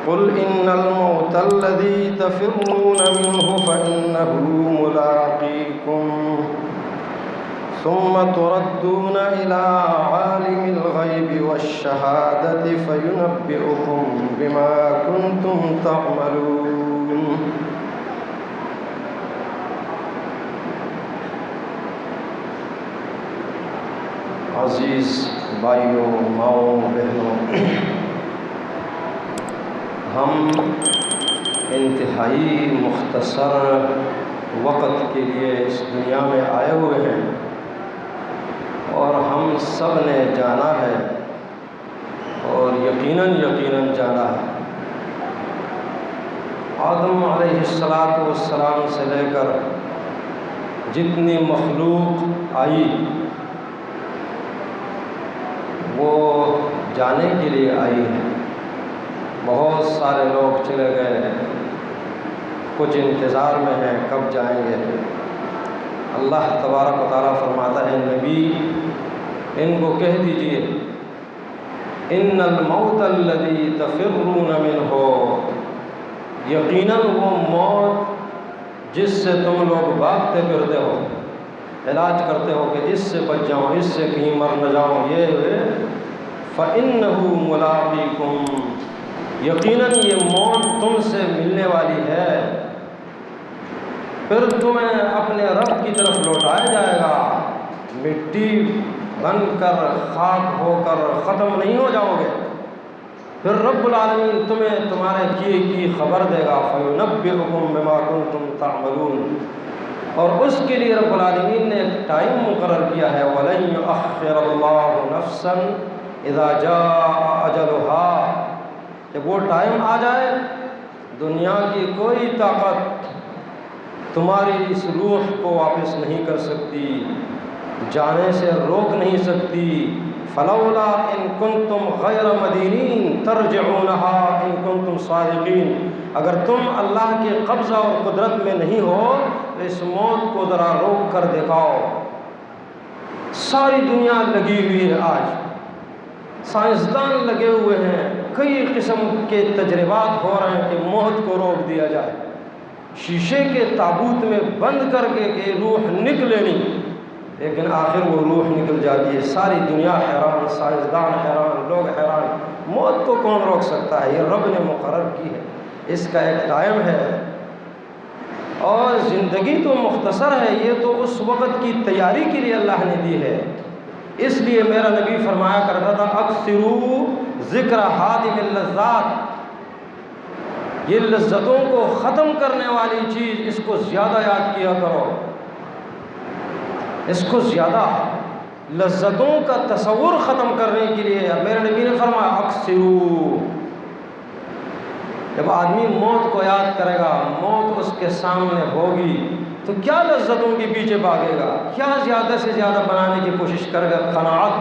قل إن الموت الذي تفرون منه فإنه ملاقيكم ثم تردون إلى عالم الغيب والشهادة فينبئكم بما كنتم تعملون۔ عزیز بھائیوں، ماؤں، بہنوں، ہم انتہائی مختصر وقت کے لیے اس دنیا میں آئے ہوئے ہیں، اور ہم سب نے جانا ہے، اور یقیناً جانا ہے۔ آدم علیہ السلام سے لے کر جتنی مخلوق آئی وہ جانے کے لیے آئی ہے۔ بہت سارے لوگ چلے گئے، کچھ انتظار میں ہیں کب جائیں گے۔ اللہ تبارک و تعالیٰ فرماتا ہے، نبی ان کو کہہ دیجئے، ان الموت الذی تفرون منہ، یقیناً وہ موت جس سے تم لوگ بھاگتے پھرتے ہو، علاج کرتے ہو کہ اس سے بچ جاؤں، اس سے کہیں مر نہ جاؤں، یہ فَإِنَّهُ مُلَاقِيكُمْ، یقیناً یہ موت تم سے ملنے والی ہے، پھر تمہیں اپنے رب کی طرف لوٹایا جائے گا، مٹی بن کر خاک ہو کر ختم نہیں ہو جاؤ گے، پھر رب العالمین تمہیں تمہارے کیے کی خبر دے گا، فَيُنَبِّئُكُم بِمَا كُنتُمْ تَعْمَلُونَ، اور اس کے لیے رب العالمین نے ایک ٹائم مقرر کیا ہے، وَلَن يُؤَخِّرَ اللَّهُ نَفْسًا اِذَا جَاءَ أَجَلُهَا، جب وہ ٹائم آ جائے، دنیا کی کوئی طاقت تمہاری اس روح کو واپس نہیں کر سکتی، جانے سے روک نہیں سکتی۔ فلولا ان کنتم غیر مدینین ترجعونها ان کنتم صادقین، اگر تم اللہ کے قبضہ اور قدرت میں نہیں ہو تو اس موت کو ذرا روک کر دکھاؤ۔ ساری دنیا لگی ہوئی ہے، آج سائنسدان لگے ہوئے ہیں، کئی قسم کے تجربات ہو رہے ہیں کہ موت کو روک دیا جائے، شیشے کے تابوت میں بند کر کے کہ روح نکلے نہیں، لیکن آخر وہ روح نکل جاتی ہے۔ ساری دنیا حیران، سائنسدان حیران، لوگ حیران، موت کو کون روک سکتا ہے؟ یہ رب نے مقرر کی ہے، اس کا ایک ٹائم ہے، اور زندگی تو مختصر ہے، یہ تو اس وقت کی تیاری کے لیے اللہ نے دی ہے۔ اس لیے میرا نبی فرمایا کرتا تھا، اکثروا ذکر ہادم اللذات، یہ لذتوں کو ختم کرنے والی چیز، اس کو زیادہ یاد کیا کرو، اس کو زیادہ، لذتوں کا تصور ختم کرنے کے لیے میرے نبی نے فرمایا اکثروا۔ جب آدمی موت کو یاد کرے گا، موت اس کے سامنے ہوگی تو کیا لذتوں کے پیچھے بھاگے گا، کیا زیادہ سے زیادہ بنانے کی کوشش کرے گا، قناعت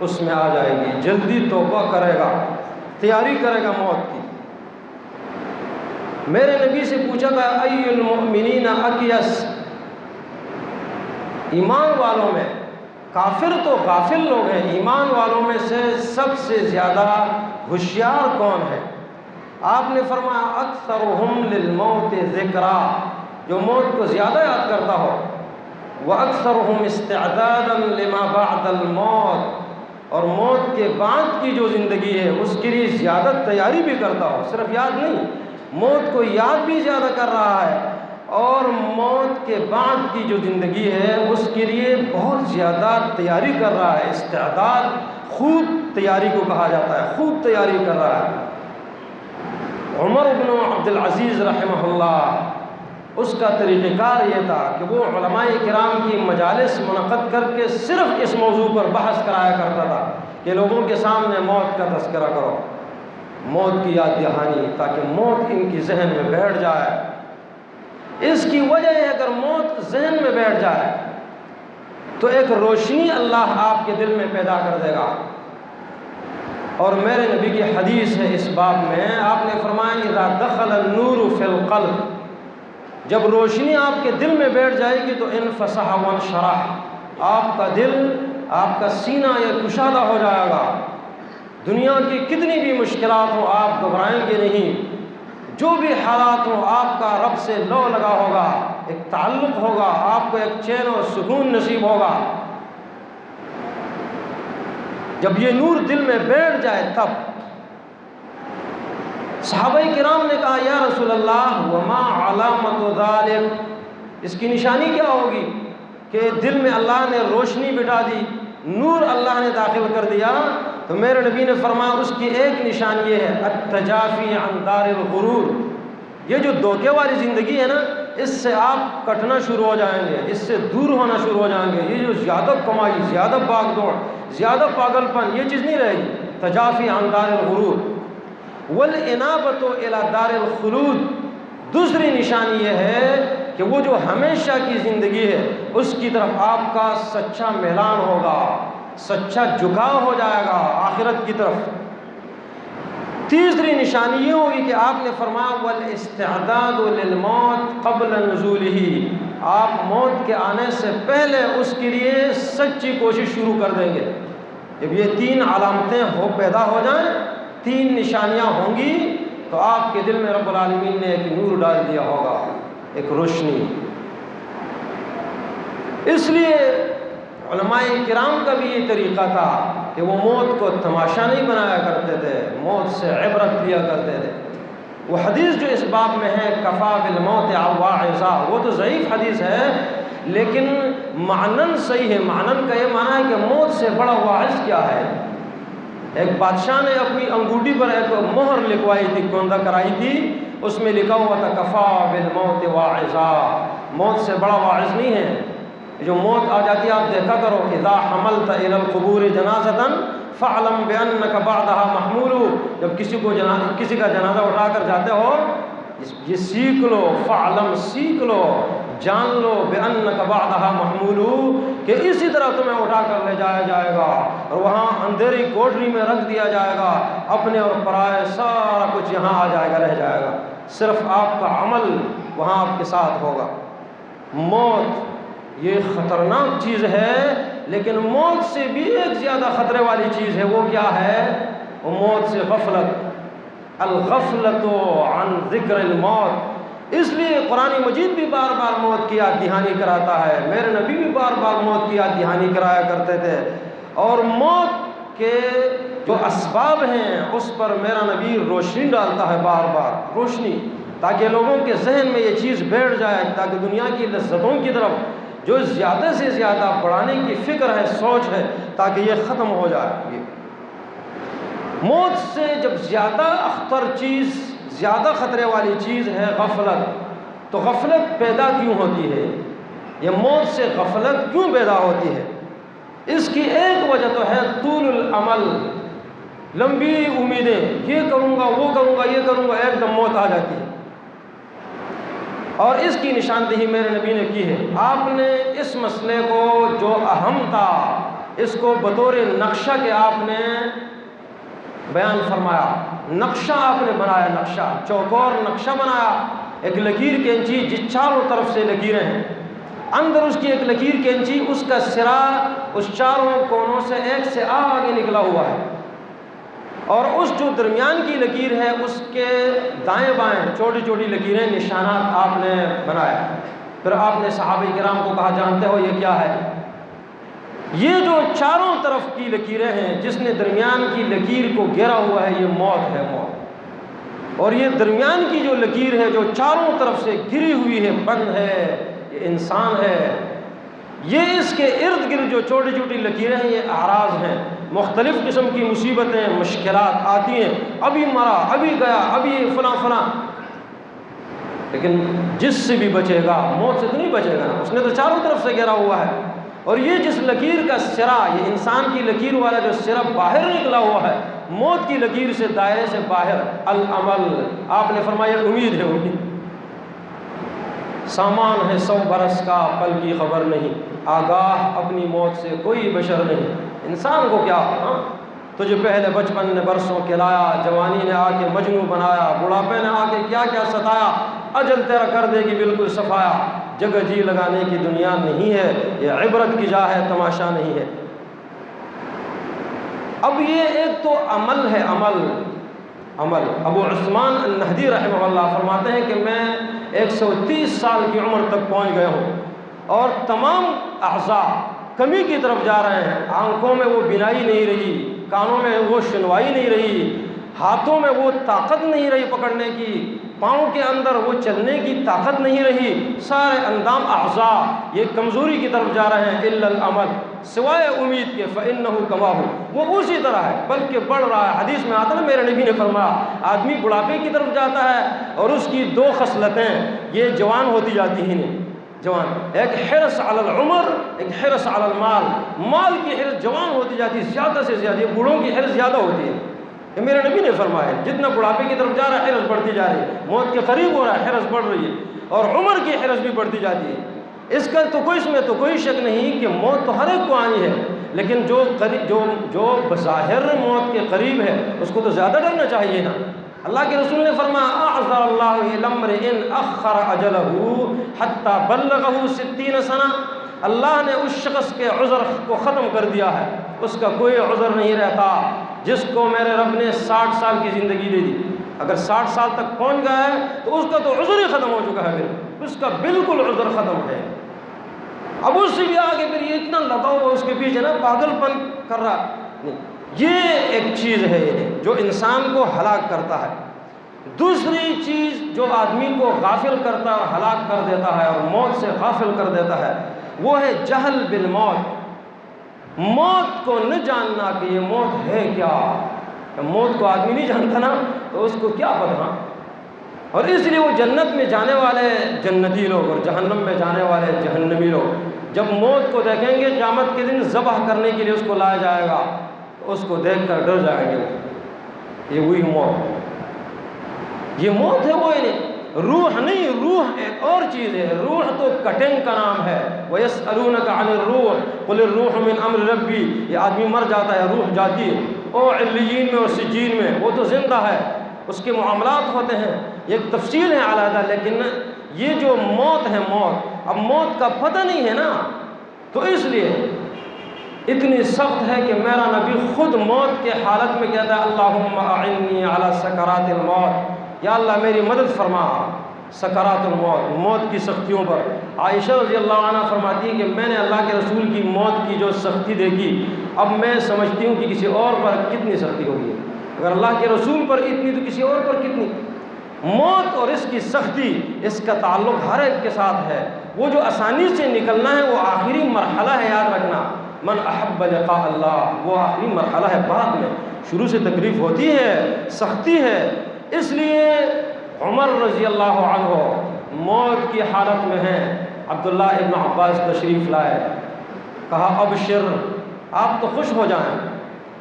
اس میں آ جائے گی، جلدی توبہ کرے گا، تیاری کرے گا موت کی۔ میرے نبی سے پوچھا تھا، ای المؤمنین اکیس، ایمان والوں میں، کافر تو غافل لوگ ہیں، ایمان والوں میں سے سب سے زیادہ ہوشیار کون ہے؟ آپ نے فرمایا اکثرہم للموت ذکرا، جو موت کو زیادہ یاد کرتا ہو، وَأَكْثَرُهُمْ اسْتِعْدَادًا لِمَا بَعْدَ الْمَوْتِ، اور موت کے بعد کی جو زندگی ہے اس کے لیے زیادہ تیاری بھی کرتا ہو، صرف یاد نہیں، موت کو یاد بھی زیادہ کر رہا ہے، اور موت کے بعد کی جو زندگی ہے اس کے لیے بہت زیادہ تیاری کر رہا ہے۔ استعداد خوب تیاری کو کہا جاتا ہے، خوب تیاری کر رہا ہے۔ عمر بن عبدالعزیز رحمہ اللہ، اس کا طریقہ کار یہ تھا کہ وہ علماء کرام کی مجالس منعقد کر کے صرف اس موضوع پر بحث کرایا کرتا تھا کہ لوگوں کے سامنے موت کا تذکرہ کرو، موت کی یاد دہانی، تاکہ موت ان کی ذہن میں بیٹھ جائے۔ اس کی وجہ ہے اگر موت ذہن میں بیٹھ جائے تو ایک روشنی اللہ آپ کے دل میں پیدا کر دے گا، اور میرے نبی کی حدیث ہے اس باب میں، آپ نے فرمایا اذا دخل النور فی القلب، جب روشنی آپ کے دل میں بیٹھ جائے گی تو انفسح وانشرح، آپ کا دل، آپ کا سینہ یہ کشادہ ہو جائے گا، دنیا کی کتنی بھی مشکلات ہوں آپ گھبرائیں گے نہیں، جو بھی حالات ہوں آپ کا رب سے لو لگا ہوگا، ایک تعلق ہوگا، آپ کو ایک چین اور سکون نصیب ہوگا۔ جب یہ نور دل میں بیٹھ جائے تب صحابہ کرام نے کہا یا رسول اللہ وما علامت ذالک، اس کی نشانی کیا ہوگی کہ دل میں اللہ نے روشنی بٹھا دی، نور اللہ نے داخل کر دیا؟ تو میرے نبی نے فرمایا اس کی ایک نشانی یہ ہے التجافی عن دار الغرور، یہ جو دھوکے والی زندگی ہے نا، اس سے آپ کٹنا شروع ہو جائیں گے، اس سے دور ہونا شروع ہو جائیں گے۔ یہ جو زیادہ کمائی، زیادہ بھاگ دوڑ، زیادہ پاگل پن، یہ چیز نہیں رہے گی۔ تجافی عن دار الغرور والانابۃ الی دار الخلود، دوسری نشانی یہ ہے کہ وہ جو ہمیشہ کی زندگی ہے اس کی طرف آپ کا سچا میلان ہوگا، سچا جھکاؤ ہو جائے گا آخرت کی طرف۔ تیسری نشانی یہ ہوگی کہ آپ نے فرمایا والاستعداد للموت قبل نزولہ، آپ موت کے آنے سے پہلے اس کے لیے سچی کوشش شروع کر دیں گے۔ جب یہ تین علامتیں پیدا ہو جائیں، تین نشانیاں ہوں گی، تو آپ کے دل میں رب العالمین نے ایک نور ڈال دیا ہوگا، ایک روشنی۔ اس لیے علماء کرام کا بھی یہ طریقہ تھا کہ وہ موت کو تماشا نہیں بنایا کرتے تھے، موت سے عبرت لیا کرتے تھے۔ وہ حدیث جو اس باب میں ہے کفا بالموت واعظا، وہ تو ضعیف حدیث ہے لیکن معنن صحیح ہے۔ معنن کا یہ معنی ہے کہ موت سے بڑا واعظ کیا ہے۔ ایک بادشاہ نے اپنی انگوٹھی پر ایک مہر لکھوائی تھی، گوندہ کرائی تھی، اس میں لکھا ہوا تھا کفا بالموت واعظا، موت سے بڑا واعظ نہیں ہے۔ جو موت آ جاتی ہے آپ دیکھا کرو، اذا حملت الی القبور جنازۃ فاعلم بانک بعدها محمول، جب کسی کا جنازہ اٹھا کر جاتے ہو یہ سیکھ لو، فاعلم سیکھ لو، جان لو بانک بعدها محمول، کہ اسی طرح تمہیں اٹھا کر لے جایا جائے گا اور وہاں اندھیری کوٹری میں رکھ دیا جائے گا، اپنے اور پرائے سارا کچھ یہاں آ جائے گا، رہ جائے گا، صرف آپ کا عمل وہاں آپ کے ساتھ ہوگا۔ موت یہ خطرناک چیز ہے، لیکن موت سے بھی ایک زیادہ خطرے والی چیز ہے، وہ کیا ہے؟ وہ موت سے غفلت، الغفلۃ عن ذکر الموت۔ اس لیے قرآن مجید بھی بار بار موت کی یاد دہانی کراتا ہے، میرے نبی بھی بار بار موت کی یاد دہانی کرایا کرتے تھے، اور موت کے جو اسباب ہیں اس پر میرا نبی روشنی ڈالتا ہے، بار بار روشنی، تاکہ لوگوں کے ذہن میں یہ چیز بیٹھ جائے، تاکہ دنیا کی لذتوں کی طرف جو زیادہ سے زیادہ بڑھانے کی فکر ہے، سوچ ہے، تاکہ یہ ختم ہو جائے۔ موت سے جب زیادہ اخطر چیز، زیادہ خطرے والی چیز ہے غفلت، تو غفلت پیدا کیوں ہوتی ہے؟ یہ موت سے غفلت کیوں پیدا ہوتی ہے؟ اس کی ایک وجہ تو ہے طول العمل، لمبی امیدیں، یہ کروں گا، وہ کروں گا، یہ کروں گا، ایک دم موت آ جاتی ہے۔ اور اس کی نشاندہی میرے نبی نے کی ہے۔ آپ نے اس مسئلے کو جو اہم تھا اس کو بطور نقشہ کے آپ نے بیان فرمایا، نقشہ آپ نے بنایا، نقشہ چوکور نقشہ بنایا، ایک لکیر کینچی جس چاروں طرف سے لکیریں ہیں، اندر اس کی ایک لکیر کینچی، اس کا سرا اس چاروں کونوں سے ایک سے آگے نکلا ہوا ہے، اور اس جو درمیان کی لکیر ہے اس کے دائیں بائیں چھوٹی چھوٹی لکیریں، نشانات آپ نے بنایا۔ پھر آپ نے صحابہ کرام کو کہا جانتے ہو یہ کیا ہے؟ یہ جو چاروں طرف کی لکیریں ہیں، جس نے درمیان کی لکیر کو گھیرا ہوا ہے، یہ موت ہے، موت۔ اور یہ درمیان کی جو لکیر ہے جو چاروں طرف سے گھری ہوئی ہے، بند ہے، یہ انسان ہے۔ یہ اس کے ارد گرد جو چھوٹی چھوٹی لکیریں ہیں یہ اعراض ہیں، مختلف قسم کی مصیبتیں، مشکلات آتی ہیں، ابھی مرا، ابھی گیا، ابھی فلاں فلاں، لیکن جس سے بھی بچے گا موت سے تو نہیں بچے گا، اس نے تو چاروں طرف سے گھیرا ہوا ہے۔ اور یہ جس لکیر کا سرا، یہ انسان کی لکیر والا جو سرا باہر نکلا ہوا ہے، موت کی لکیر سے، دائرے سے باہر، العمل، آپ نے فرمایا امید ہے، امید، سامان ہے 100 برس کا، پل کی خبر نہیں، آگاہ اپنی موت سے کوئی بشر نہیں۔ انسان کو کیا، تجھے پہلے بچپن نے برسوں کھلایا، جوانی نے آ کے مجنوں بنایا، بڑھاپے نے آ کے کیا کیا ستایا، اجل تیرا کر دے گی بالکل صفایا۔ جگہ جی لگانے کی دنیا نہیں ہے، یہ عبرت کی جا ہے، تماشا نہیں ہے۔ اب یہ ایک تو عمل ہے، عمل ابو عثمان النہدی رحمہ اللہ فرماتے ہیں کہ میں 130 سال کی عمر تک پہنچ گیا ہوں اور تمام اعضاء کمی کی طرف جا رہے ہیں۔ آنکھوں میں وہ بینائی نہیں رہی، کانوں میں وہ سنوائی نہیں رہی، ہاتھوں میں وہ طاقت نہیں رہی پکڑنے کی، پاؤں کے اندر وہ چلنے کی طاقت نہیں رہی، سارے اندام اعضاء یہ کمزوری کی طرف جا رہے ہیں۔ الا العمل، سوائے امید کے، فإنه كما هو، وہ اسی طرح ہے بلکہ بڑھ رہا ہے۔ حدیث میں آتا ہے میرے نبی نے فرمایا آدمی بڑھاپے کی طرف جاتا ہے اور اس کی دو خصلتیں یہ جوان ہوتی جاتی ہیں، جوان، ایک حرص علی العمر، ایک حرص علی المال، مال کی حرص جوان ہوتی جاتی ہے زیادہ سے زیادہ، یہ بوڑھوں کی حرص زیادہ ہوتی ہے۔ یہ میرے نبی نے فرمایا جتنا بڑھاپے کی طرف جا رہا ہے حرص بڑھتی جا رہی ہے، موت کے قریب ہو رہا ہے حرص بڑھ رہی ہے، اور عمر کی حرص بھی بڑھتی جاتی ہے۔ اس کا تو اس میں تو کوئی شک نہیں کہ موت تو ہر ایک کو آنی ہے، لیکن جو بظاہر موت کے قریب ہے اس کو تو زیادہ ڈرنا چاہیے نا۔ اللہ کے رسول نے فرمایا اعذر اللہ الی امرئ اخر اجلہ حتی بلغہ 60 سنہ، اللہ نے اس شخص کے عذر کو ختم کر دیا ہے، اس کا کوئی عذر نہیں رہتا جس کو میرے رب نے 60 سال کی زندگی دے دی۔ اگر 60 سال تک پہنچ گیا ہے تو اس کا تو عذر ہی ختم ہو چکا ہے، اس کا بالکل عذر ختم ہے۔ اب اس سے بھی آگے پھر یہ اتنا لگا ہوا اس کے پیچھے نا پاگل پن کر رہا نہیں، یہ ایک چیز ہے جو انسان کو ہلاک کرتا ہے۔ دوسری چیز جو آدمی کو غافل کرتا ہے اور ہلاک کر دیتا ہے اور موت سے غافل کر دیتا ہے وہ ہے جہل بالموت، موت کو نہ جاننا کہ یہ موت ہے کیا۔ موت کو آدمی نہیں جانتا نا تو اس کو کیا پتا، اور اس لیے وہ جنت میں جانے والے جنتی لوگ اور جہنم میں جانے والے جہنمی لوگ جب موت کو دیکھیں گے قیامت کے دن ذبح کرنے کے لیے اس کو لایا جائے گا تو اس کو دیکھ کر ڈر جائیں گے، یہ وہی موت، یہ موت ہے وہ نہیں، روح نہیں، روح ایک اور چیز ہے، روح تو کٹنگ کا نام ہے۔ وَيَسْأَلُونَكَ عَنِ الرُّوحِ قُلِ الرُّوحُ مِنْ أَمْرِ رَبِّي، یہ آدمی مر جاتا ہے روح جاتی ہے، او علیین میں اور سجین میں، وہ تو زندہ ہے، اس کے معاملات ہوتے ہیں، ایک تفصیل ہے علیحدہ، لیکن یہ جو موت ہے موت، اب موت کا پتہ نہیں ہے نا، تو اس لیے اتنی سخت ہے کہ میرا نبی خود موت کے حالت میں کہتا ہے اللہم اعنی علی سکرات الموت، یا اللہ میری مدد فرما سکرات الموت، موت کی سختیوں پر۔ عائشہ رضی اللہ عنہ فرماتی ہے کہ میں نے اللہ کے رسول کی موت کی جو سختی دیکھی اب میں سمجھتی ہوں کہ کسی اور پر کتنی سختی ہوگی، اگر اللہ کے رسول پر اتنی تو کسی اور پر کتنی۔ موت اور اس کی سختی اس کا تعلق ہر ایک کے ساتھ ہے، وہ جو آسانی سے نکلنا ہے وہ آخری مرحلہ ہے، یاد رکھنا، من احب لقاء اللہ، وہ آخری مرحلہ ہے، بعد میں شروع سے تکلیف ہوتی ہے، سختی ہے۔ اس لیے عمر رضی اللہ عنہ موت کی حالت میں ہیں، عبداللہ ابن عباس تشریف لائے، کہا ابشر، آپ تو خوش ہو جائیں،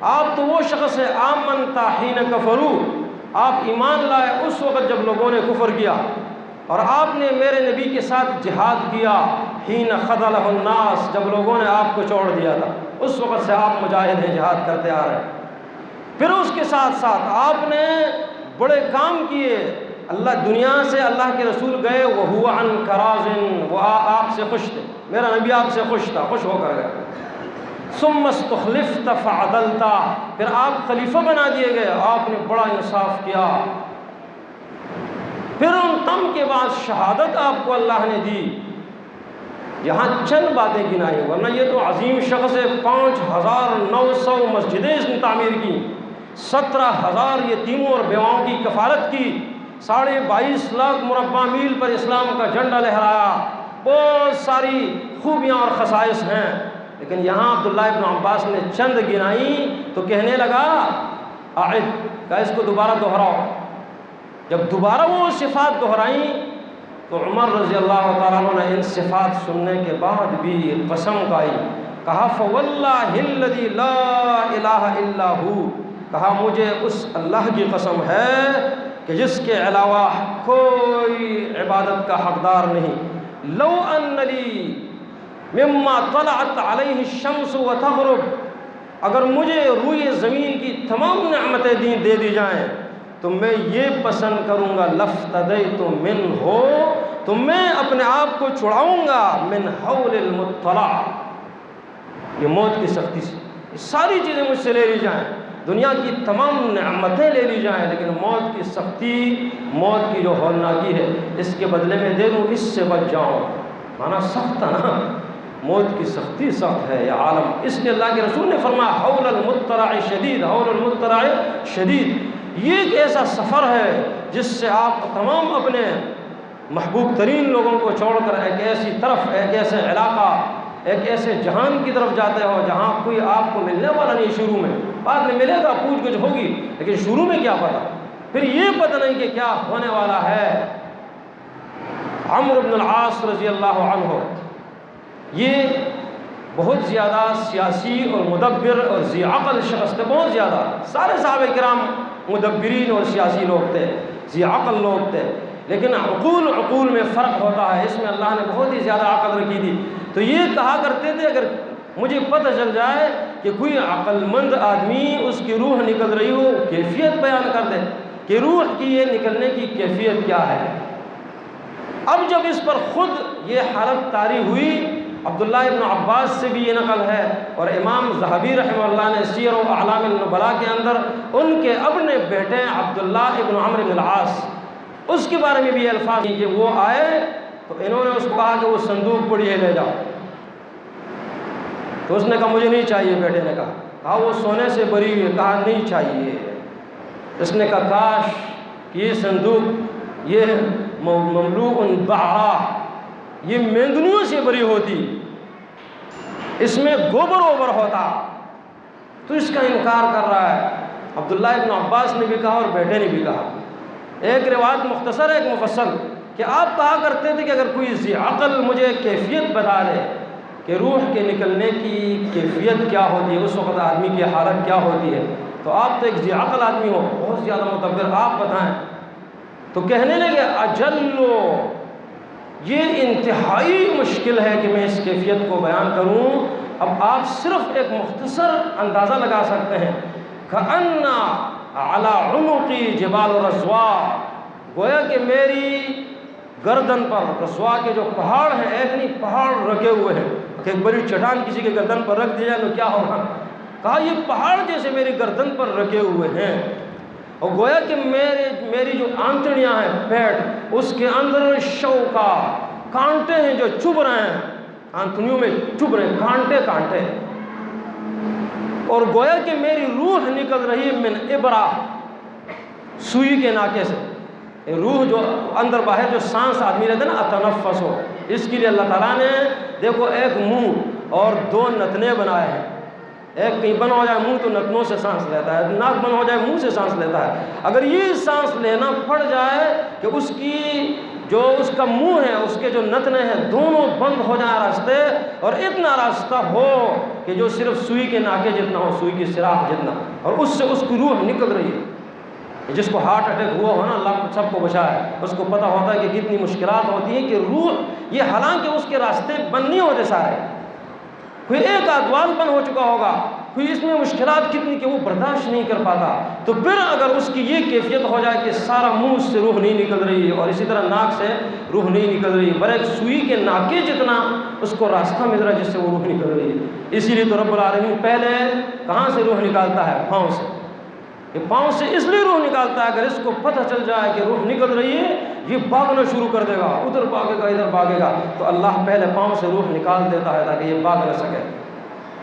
آپ تو وہ شخص ہے آمنت حین کفروا، آپ ایمان لائے اس وقت جب لوگوں نے کفر کیا، اور آپ نے میرے نبی کے ساتھ جہاد کیا حین خذلہ الناس، جب لوگوں نے آپ کو چھوڑ دیا تھا، اس وقت سے آپ مجاہد ہیں، جہاد کرتے آ رہے ہیں۔ پھر اس کے ساتھ ساتھ آپ نے بڑے کام کیے، اللہ دنیا سے اللہ کے رسول گئے، وَهُوَ عَنْكَ رَاضٍ، وہ آپ سے خوش تھے، میرا نبی آپ سے خوش تھا، خوش ہو کر گئے۔ ثُمَّ اسْتُخْلِفْتَ فَعَدَلْتَ، پھر آپ خلیفہ بنا دیے گئے، آپ نے بڑا انصاف کیا۔ پھر ان تم کے بعد شہادت آپ کو اللہ نے دی۔ یہاں چند باتیں گنائی، ورنہ یہ تو عظیم شخص ہے، 5900 مسجدیں اس نے تعمیر کی، 17,000 یتیموں اور بیواؤں کی کفالت کی، 22.5 لاکھ مربع میل پر اسلام کا جھنڈا لہرایا، بہت ساری خوبیاں اور خصائص ہیں، لیکن یہاں عبداللہ ابن عباس نے چند گنائی تو کہنے لگا اعد، کہ اس کو دوبارہ دہراؤ۔ جب دوبارہ وہ صفات دہرائیں تو عمر رضی اللہ تعالیٰ عنہ نے ان صفات سننے کے بعد بھی قسم کھائی، کہا فواللہ الذی لا الہ الا ہو، کہا مجھے اس اللہ کی قسم ہے کہ جس کے علاوہ کوئی عبادت کا حقدار نہیں، لو ان لی مما طلعت علیہ الشمس وتغرب، اگر مجھے روئے زمین کی تمام نعمتیں دے دی جائیں تو میں یہ پسند کروں گا لفتدیت منہ، تو میں اپنے آپ کو چھڑاؤں گا من حول المطلع، یہ موت کی سختی سے، ساری چیزیں مجھ سے لے لی جائیں، دنیا کی تمام نعمتیں لے لی جائیں، لیکن موت کی سختی، موت کی جو ہولناکی ہے، اس کے بدلے میں دے دوں، اس سے بچ جاؤں۔ مانا سخت ہے نا، موت کی سختی سخت ہے یہ عالم۔ اس لیے اللہ کے رسول نے فرمایا حول المترع شدید، حول المترع شدید، یہ ایک ایسا سفر ہے جس سے آپ تمام اپنے محبوب ترین لوگوں کو چھوڑ کر ایک ایسی طرف، ایک ایسے علاقہ، ایک ایسے جہان کی طرف جاتے ہو جہاں کوئی آپ کو ملنے والا نہیں شروع میں، بعد میں ملے گا، پوچھ گچھ ہوگی، لیکن شروع میں کیا پتہ، پھر یہ پتہ نہیں کہ کیا ہونے والا ہے۔ عمرو بن العاص رضی اللہ عنہ، یہ بہت زیادہ سیاسی اور مدبر اور ذی عقل شخص تھے، بہت زیادہ۔ سارے صحابہ کرام مدبرین اور سیاسی لوگ تھے، ذی عقل لوگ تھے، لیکن عقول میں فرق ہوتا ہے، اس میں اللہ نے بہت ہی زیادہ عقل رکھی تھی۔ تو یہ کہا کرتے تھے اگر مجھے پتہ چل جائے کہ کوئی عقل مند آدمی اس کی روح نکل رہی ہو، کیفیت بیان کر دے کہ روح کی یہ نکلنے کی کیفیت کیا ہے۔ اب جب اس پر خود یہ حالت طاری ہوئی، عبداللہ ابن عباس سے بھی یہ نقل ہے، اور امام ذہبی رحمہ اللہ نے سیر و اعلام النبلاء کے اندر ان کے اپنے بیٹے عبداللہ ابن عمرو بن العاص، اس کے بارے میں بھی یہ الفاظ ہیں کہ وہ آئے تو انہوں نے اس کو کہا کہ وہ صندوق پڑی ہے لے جاؤ، تو اس نے کہا مجھے نہیں چاہیے، بیٹے نے کہا وہ سونے سے بری ہوئی ہے، کہا نہیں چاہیے۔ اس نے کہا کاش کہ یہ صندوق یہ مملوء بعرا، یہ میندنیوں سے بری ہوتی، اس میں گوبر اوبر ہوتا، تو اس کا انکار کر رہا ہے۔ عبداللہ ابن عباس نے بھی کہا اور بیٹے نے بھی کہا۔ ایک روایت مختصر ہے، ایک مفصل، کہ آپ کہا کرتے تھے کہ اگر کوئی ذی عقل مجھے کیفیت بتا دے کہ روح کے نکلنے کی کیفیت کیا ہوتی ہے، اس وقت آدمی کی حالت کیا ہوتی ہے، تو آپ تو ایک ذی عقل آدمی ہو، بہت زیادہ متبر، آپ بتائیں۔ تو کہنے لگے اجلو، یہ انتہائی مشکل ہے کہ میں اس کیفیت کو بیان کروں۔ اب آپ صرف ایک مختصر اندازہ لگا سکتے ہیں، کأن علی عنقی جبال رضوا، گویا کہ میری گردن پر، رضوا کے جو پہاڑ ہیں، ایک نہیں پہاڑ رکھے ہوئے ہیں، کہ ایک بڑی چٹان کسی کے گردن پر رکھ دی جائے تو کیا ہوگا، کہا یہ پہاڑ جیسے میری گردن پر رکھے ہوئے ہیں، اور گویا کہ میری جو آنتڑیاں ہیں، پیٹ، اس کے اندر شوکا، کانٹے ہیں جو چبھ رہے ہیں، آنتڑیوں میں چبھ رہے ہیں کانٹے، اور گویا کہ میری روح نکل رہی ہے من ابرا، سوئی کے ناکے سے۔ روح جو اندر باہر جو سانس آدمی رہتا ہے نا، اتنفس ہو، اس کے لیے اللہ تعالیٰ نے دیکھو ایک منہ اور دو نتنے بنائے ہیں، ایک کہیں بند ہو جائے منہ تو نتنوں سے سانس لیتا ہے، ناک بند ہو جائے منہ سے سانس لیتا ہے۔ اگر یہ سانس لینا پڑ جائے کہ اس کی جو اس کا منہ ہے، اس کے جو نتنے ہیں، دونوں بند ہو جائیں راستے، اور اتنا راستہ ہو کہ جو صرف سوئی کے ناکے جتنا ہو، سوئی کی سراخ جتنا، اور اس سے اس کی روح نکل رہی ہے۔ جس کو ہارٹ اٹیک ہوا ہو نا، اللہ سب کو بچائے، اس کو پتہ ہوتا ہے کہ کتنی مشکلات ہوتی ہیں کہ روح یہ، حالانکہ اس کے راستے بند نہیں ہوتے سارے، کوئی ایک آدوال بند ہو چکا ہوگا، کوئی اس میں مشکلات کتنی کہ وہ برداشت نہیں کر پاتا، تو پھر اگر اس کی یہ کیفیت ہو جائے کہ سارا منہ سے روح نہیں نکل رہی، اور اسی طرح ناک سے روح نہیں نکل رہی، بر ایک سوئی کے ناکے جتنا اس کو راستہ مل رہا ہے جس سے وہ روح نکل رہی ہے۔ اسی لیے تو رب العالمین پہلے کہاں سے روح نکالتا ہے؟ پاؤں سے۔ یہ پاؤں سے اس لیے روح نکالتا ہے، اگر اس کو پتہ چل جائے کہ روح نکل رہی ہے، یہ بھاگنا شروع کر دے گا، ادھر بھاگے گا ادھر بھاگے گا، تو اللہ پہلے پاؤں سے روح نکال دیتا ہے تاکہ یہ بھاگ نہ سکے۔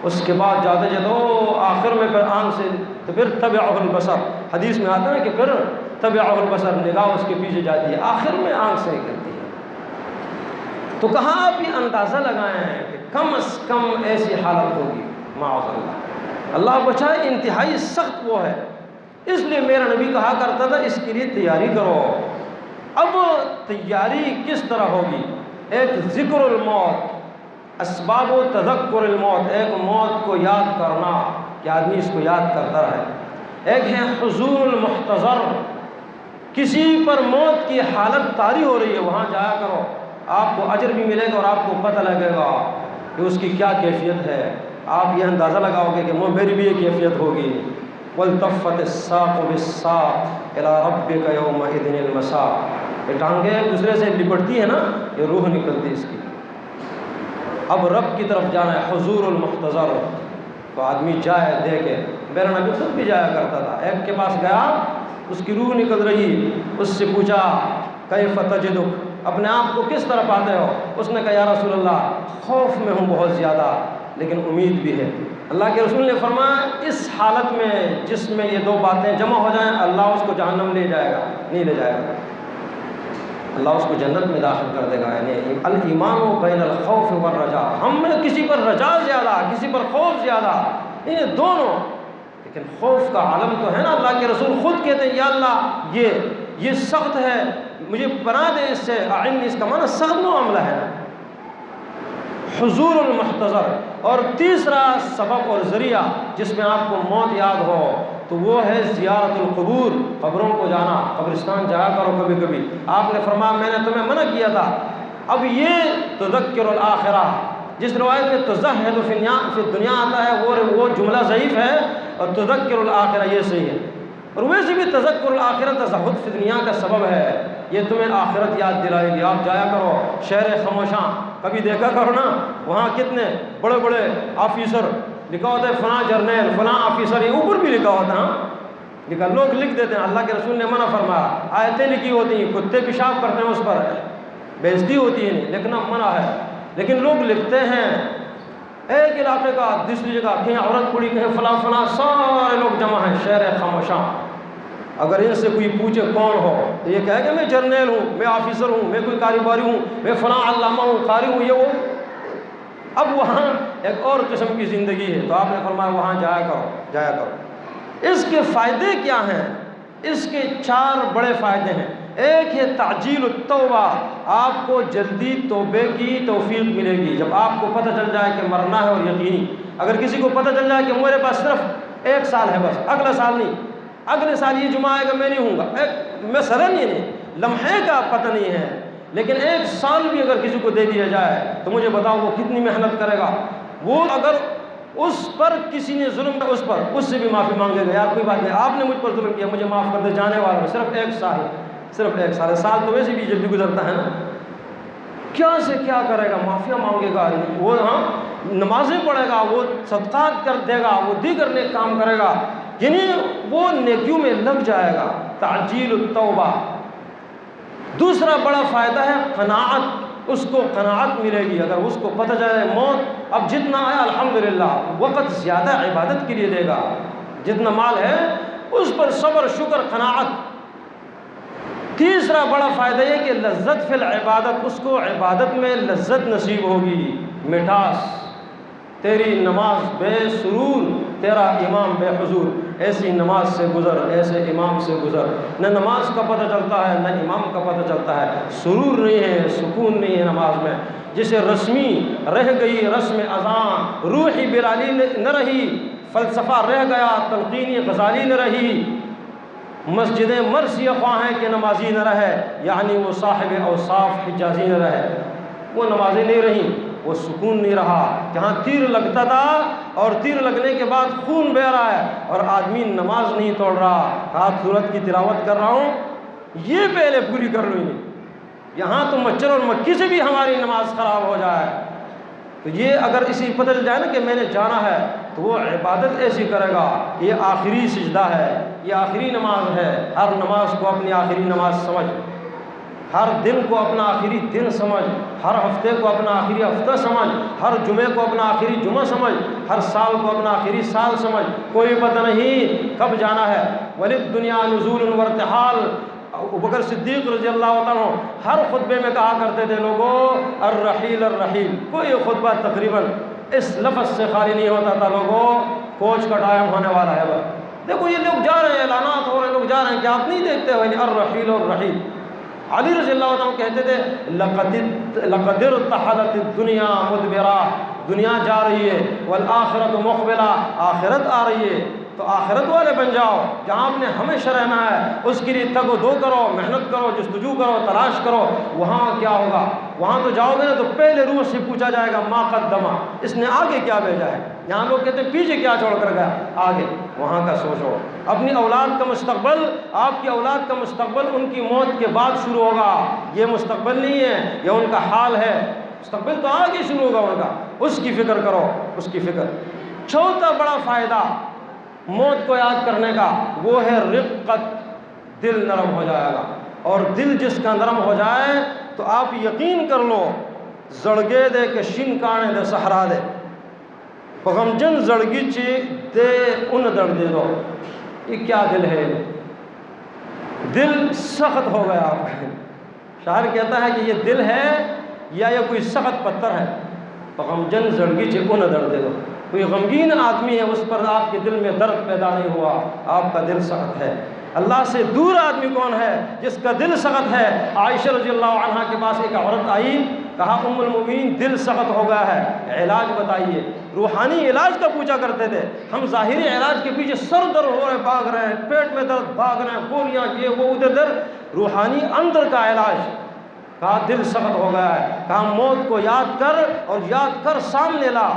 اس کے بعد جاتے جاتے آخر میں پھر آنکھ سے، تو پھر تبعہ البصر، حدیث میں آتا ہے کہ پھر تبعہ البصر، نگاہ اس کے پیچھے جاتی ہے، آخر میں آنکھ سے نکلتی ہے۔ تو کہاں آپ یہ اندازہ لگائیں کہ کم از کم ایسی حالت ہوگی، معاذ اللہ، اللہ بچائے، انتہائی سخت وہ ہے۔ اس لیے میرا نبی کہا کرتا تھا اس کے لیے تیاری کرو۔ اب تیاری کس طرح ہوگی؟ ایک ذکر الموت، اسباب و تذکر الموت، ایک موت کو یاد کرنا کہ آدمی اس کو یاد کرتا رہے۔ ایک ہے حضور المحتضر، کسی پر موت کی حالت طاری ہو رہی ہے، وہاں جایا کرو، آپ کو اجر بھی ملے گا اور آپ کو پتہ لگے گا کہ اس کی کیا کیفیت ہے، آپ یہ اندازہ لگاؤ گے کہ میری بھی یہ کیفیت ہوگی۔ وَالْتَفَّتِ السَّاقُ بِالسَّاقِ إِلَىٰ رَبِّكَ يَوْمَئِذٍ الْمَسَاقُ، یہ ٹانگیں ایک دوسرے سے لپٹتی ہے نا، یہ روح نکلتی اس کی۔ اب رب کی طرف جانا ہے، حضور المحتضر، تو آدمی جائے دیکھے. میرا نبی خود بھی جایا کرتا تھا. ایک کے پاس گیا، اس کی روح نکل رہی، اس سے پوچھا کیف تجدک، اپنے آپ کو کس طرح پاتے ہو؟ اس نے کہا یا رسول اللہ خوف میں ہوں بہت زیادہ، لیکن امید بھی ہے. اللہ کے رسول نے فرمایا اس حالت میں جس میں یہ دو باتیں جمع ہو جائیں، اللہ اس کو جہنم لے جائے گا نہیں لے جائے گا، اللہ اس کو جنت میں داخل کر دے گا. یعنی الایمان بین الخوف والرجاء، ہم میں کسی پر رجا زیادہ، کسی پر خوف زیادہ، یہ دونوں. لیکن خوف کا عالم تو ہے نا. اللہ کے رسول خود کہتے ہیں یا اللہ یہ سخت ہے، مجھے پناہ دے اس سے. اعنی، اس کا معنی سخت معاملہ ہے نا. حضور المحتضر. اور تیسرا سبب اور ذریعہ جس میں آپ کو موت یاد ہو تو وہ ہے زیارت القبور، قبروں کو جانا. قبرستان جایا کرو کبھی کبھی. آپ نے فرمایا میں نے تمہیں منع کیا تھا. اب یہ تذکر الاخرہ، جس روایت میں تزہد فی الدنیا آتا ہے وہ جملہ ضعیف ہے، اور تذکر الاخرہ یہ صحیح ہے. اور ویسے بھی تذکر الاخرہ تزہد فی دنیا کا سبب ہے. یہ تمہیں آخرت یاد دلائے گی. آپ جایا کرو شہر خموشاں، کبھی دیکھا کرو نا، وہاں کتنے بڑے بڑے آفیسر لکھا ہوتا ہے، فلاں جرنیل فلاں آفیسر، یہ اوپر بھی لکھا ہوتا ہے. ہاں لکھا، لوگ لکھ دیتے ہیں. اللہ کے رسول نے منع فرمایا. آیتیں لکھی ہوتی ہیں، کتے پیشاب کرتے ہیں اس پر، بےعزتی ہوتی ہے، نہیں لکھنا منع ہے. لیکن لوگ لکھتے ہیں. ایک علاقے کا دوسری جگہ، کہیں عورت پڑی، کہیں فلاں فلاں، سارے لوگ جمع ہیں شہر خاموشاں. اگر ان سے کوئی پوچھے کون ہو تو یہ کہے کہ میں جرنیل ہوں، میں آفیسر ہوں، میں کوئی کاروباری ہوں، میں فلاں علامہ ہوں، قاری ہوں، یہ وہ. اب وہاں ایک اور قسم کی زندگی ہے. تو آپ نے فرمایا وہاں جایا کرو. اس کے فائدے کیا ہیں؟ اس کے 4 بڑے فائدے ہیں. ایک ہے تعجیل التوبہ، آپ کو جلدی توبے کی توفیق ملے گی. جب آپ کو پتہ چل جائے کہ مرنا ہے، اور یقینی اگر کسی کو پتہ چل جائے کہ میرے پاس صرف 1 سال ہے بس، اگلا سال نہیں، اگلے سال یہ جمعہ آئے گا میں نہیں ہوں گا، مثلاً یہ نہیں، لمحے کا پتہ نہیں ہے، لیکن 1 سال بھی اگر کسی کو دے دیا جائے تو مجھے بتاؤ وہ کتنی محنت کرے گا. وہ اگر اس پر کسی نے ظلم کیا، اس سے بھی معافی مانگے گا، یار کوئی بات نہیں، آپ نے مجھ پر ظلم کیا، مجھے معاف کر دے، جانے والا ہوں، صرف 1 سال، صرف 1 سال. سال تو ویسے بھی جلدی گزرتا ہے نا. کیا سے کیا کرے گا، معافیاں مانگے گا وہ، ہاں نمازیں پڑھے گا، وہ صدقات کر دے گا، وہ دیگر نیک کام کرے گا، یعنی وہ نیکیوں میں لگ جائے گا. تعجیل التوبہ. دوسرا بڑا فائدہ ہے قناعت، اس کو قناعت ملے گی. اگر اس کو پتہ چلے موت اب جتنا ہے الحمدللہ، وقت زیادہ عبادت کے لیے دے گا، جتنا مال ہے اس پر صبر شکر قناعت. تیسرا بڑا فائدہ یہ کہ لذت فی العبادت، اس کو عبادت میں لذت نصیب ہوگی، مٹھاس. تیری نماز بے سرور، تیرا امام بے حضور. ایسی نماز سے گزر، ایسے امام سے گزر. نہ نماز کا پتہ چلتا ہے، نہ امام کا پتہ چلتا ہے، سرور نہیں ہے، سکون نہیں ہے نماز میں. جسے رسمی رہ گئی رسم اذان، روحی بلالی نہ رہی، فلسفہ رہ گیا، تلقینی غزالی نہ رہی، مسجدیں مرثیہ خواہیں کہ نمازی نہ رہے، یعنی وہ صاحب اوصاف حجازی نہ رہے، وہ نمازیں نہیں رہیں، وہ سکون نہیں رہا. جہاں تیر لگتا تھا اور تیر لگنے کے بعد خون بہہ رہا ہے اور آدمی نماز نہیں توڑ رہا، ہاتھ سورت کی تلاوت کر رہا ہوں، یہ پہلے پوری کر لوں. یہاں تو مچھر اور مکھی سے بھی ہماری نماز خراب ہو جائے. تو یہ اگر اسی پتہ چل جائے نا کہ میں نے جانا ہے، تو وہ عبادت ایسی کرے گا. یہ آخری سجدہ ہے، یہ آخری نماز ہے. ہر نماز کو اپنی آخری نماز سمجھ، ہر دن کو اپنا آخری دن سمجھ، ہر ہفتے کو اپنا آخری ہفتہ سمجھ، ہر جمعے کو اپنا آخری جمعہ سمجھ، ہر سال کو اپنا آخری سال سمجھ. کوئی پتہ نہیں کب جانا ہے. وَلِلدُّنْيَا نُزُولٌ وَارْتِحَالٌ. ابوبکر صدیق رضی اللہ عنہ ہر خطبے میں کہا کرتے تھے لوگوں الرحیل الرحیل. کوئی خطبہ تقریباً اس لفظ سے خالی نہیں ہوتا تھا، لوگوں کوچ کا ٹائم ہونے والا ہے. بس دیکھو یہ لوگ جا رہے ہیں، اعلانات ہو رہے ہیں، لوگ جا رہے ہیں، کیا آپ نہیں دیکھتے ہو؟ الرحیل الرحیل. علی رضی اللہ عنہ کہتے تھے لقد ارتحلت الدنیا مدبرا. دنیا جا رہی ہے، والآخرت مقبلہ، آخرت آ رہی ہے. تو آخرت والے بن جاؤ، جہاں آپ نے ہمیشہ رہنا ہے، اس کے لیے تگ و دو کرو، محنت کرو، جستجو کرو، تلاش کرو. وہاں کیا ہوگا؟ وہاں تو جاؤ گے نا تو پہلے روح سے پوچھا جائے گا ما قدما، اس نے آگے کیا بھیجا ہے. یہاں لوگ کہتے ہیں پیچھے کیا چھوڑ کر گیا، آگے وہاں کا سوچو. اپنی اولاد کا مستقبل، آپ کی اولاد کا مستقبل ان کی موت کے بعد شروع ہوگا. یہ مستقبل نہیں ہے، یہ ان کا حال ہے. مستقبل تو آگے شروع ہوگا ان کا. اس کی فکر کرو، اس کی فکر. چوتھا بڑا فائدہ موت کو یاد کرنے کا وہ ہے رقت، دل نرم ہو جائے گا، اور دل جس کا نرم ہو جائے تو آپ یقین کر لو زڑگے دے کہ شن کانے دے سہرا دے غمجن زڑگی چی دے ان در دے دو۔ یہ کیا دل ہے؟ دل سخت ہو گیا آپ کا۔ شاعر کہتا ہے کہ یہ دل ہے یا یہ کوئی سخت پتھر ہے؟ غمجن زڑگی چی ان در دے دو۔ کوئی غمگین آدمی ہے، اس پر آپ کے دل میں درد پیدا نہیں ہوا، آپ کا دل سخت ہے۔ اللہ سے دور آدمی کون ہے؟ جس کا دل سخت ہے۔ عائشہ رضی اللہ عنہا کے پاس ایک عورت آئی، کہا ام المؤمنین دل سخت ہو گیا ہے، علاج بتائیے۔ روحانی علاج کا پوچھا کرتے تھے، ہم ظاہری علاج کے پیچھے سر درد ہو رہے بھاگ رہے ہیں، پیٹ میں درد بھاگ رہے ہیں، گولیاں یہ وہ ادھر درد، روحانی اندر کا علاج۔ کہا دل سخت ہو گیا ہے، کہا موت کو یاد کر اور یاد کر سامنے لا،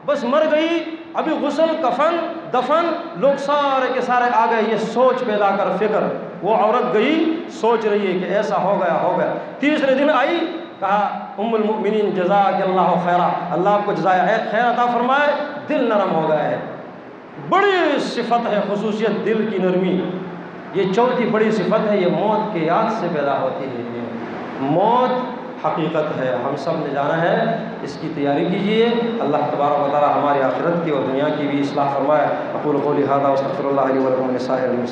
بس مر گئی، ابھی غسل کفن دفن لوگ سارے کے سارے آ گئے، یہ سوچ پیدا کر فکر۔ وہ عورت گئی سوچ رہی ہے کہ ایسا ہو گیا ہو گیا۔ تیسرے دن آئی، کہا ام المؤمنین جزاک اللہ خیرہ، اللہ آپ کو جزائے خیر عطا فرمائے، دل نرم ہو گیا ہے۔ بڑی صفت ہے خصوصیت دل کی نرمی، یہ چوتھی بڑی صفت ہے، یہ موت کے یاد سے پیدا ہوتی ہے۔ موت حقیقت ہے، ہم سب نے جانا ہے، اس کی تیاری کیجئے۔ اللہ تبارک و تعالی ہماری آخرت کی اور دنیا کی بھی اصلاح فرمائے۔ اقول قولی ھذا واستغفر اللہ لی ولکم ولسائر المسلمین۔